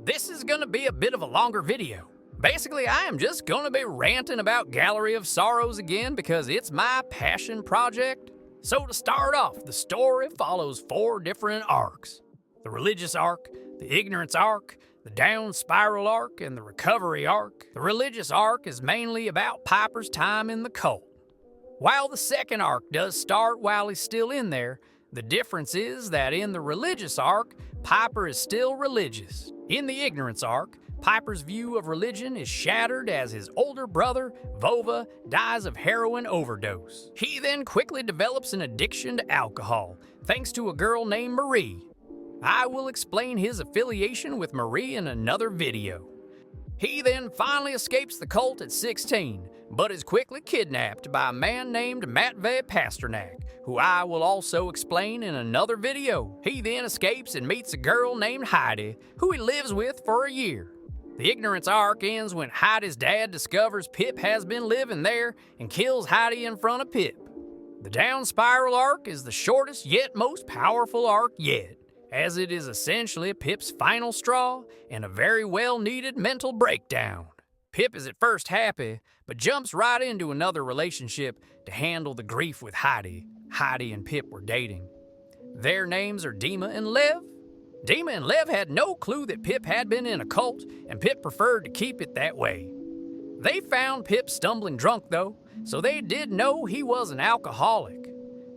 This is gonna be a bit of a longer video. Basically, I am just gonna be ranting about Gallery of Sorrows again because it's my passion project. So to start off, the story follows 4 different arcs. The religious arc, the ignorance arc, the down spiral arc, and the recovery arc. The religious arc is mainly about Piper's time in the cult. While the second arc does start while he's still in there, the difference is that in the religious arc, Piper is still religious. In the ignorance arc, Piper's view of religion is shattered as his older brother, Vova, dies of heroin overdose. He then quickly develops an addiction to alcohol, thanks to a girl named Marie. I will explain his affiliation with Marie in another video. He then finally escapes the cult at 16, but is quickly kidnapped by a man named Matvey Pasternak, who I will also explain in another video. He then escapes and meets a girl named Heidi, who he lives with for a year. The ignorance arc ends when Heidi's dad discovers Pip has been living there and kills Heidi in front of Pip. The down spiral arc is the shortest yet most powerful arc yet, as it is essentially Pip's final straw and a very well-needed mental breakdown. Pip is at first happy, but jumps right into another relationship to handle the grief with Heidi. Heidi and Pip were dating. Their names are Dima and Lev. Dima and Lev had no clue that Pip had been in a cult, and Pip preferred to keep it that way. They found Pip stumbling drunk though, so they did know he was an alcoholic.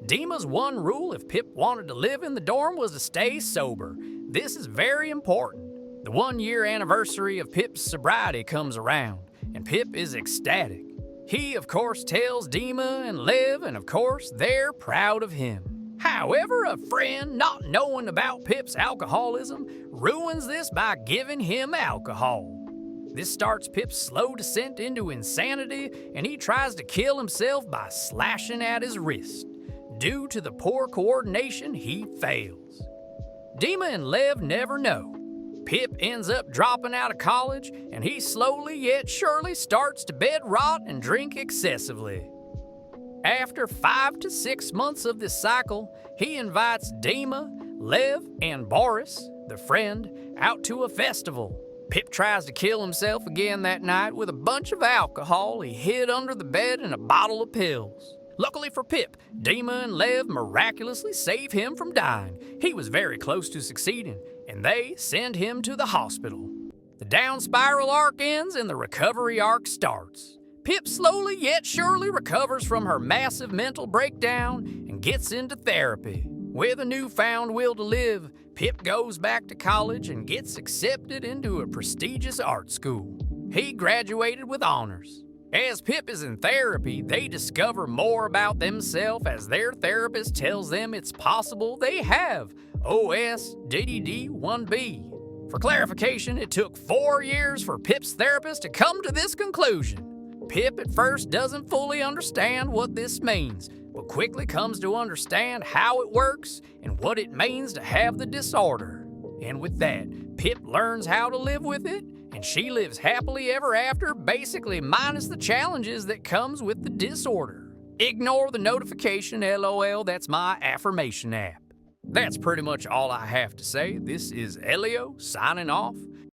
Dima's one rule if Pip wanted to live in the dorm was to stay sober. This is very important. The 1-year anniversary of Pip's sobriety comes around, and Pip is ecstatic. He, of course, tells Dima and Lev, and of course, they're proud of him. However, a friend, not knowing about Pip's alcoholism, ruins this by giving him alcohol. This starts Pip's slow descent into insanity, and he tries to kill himself by slashing at his wrist. Due to the poor coordination, he fails. Dima and Lev never know. Pip ends up dropping out of college, and he slowly yet surely starts to bed rot and drink excessively. After 5 to 6 months of this cycle, he invites Dima, Lev, and Boris, the friend, out to a festival. Pip tries to kill himself again that night with a bunch of alcohol he hid under the bed and a bottle of pills. Luckily for Pip, Dima and Lev miraculously save him from dying. He was very close to succeeding, and they send him to the hospital. The down spiral arc ends and the recovery arc starts. Pip slowly yet surely recovers from her massive mental breakdown and gets into therapy. With a newfound will to live, Pip goes back to college and gets accepted into a prestigious art school. He graduated with honors. As Pip is in therapy, they discover more about themselves as their therapist tells them it's possible they have OSDD1B. For clarification, it took 4 years for Pip's therapist to come to this conclusion. Pip at first doesn't fully understand what this means, but quickly comes to understand how it works and what it means to have the disorder. And with that, Pip learns how to live with it, and she lives happily ever after, basically minus the challenges that comes with the disorder. Ignore the notification, LOL, that's my affirmation app. That's pretty much all I have to say. This is Elio signing off.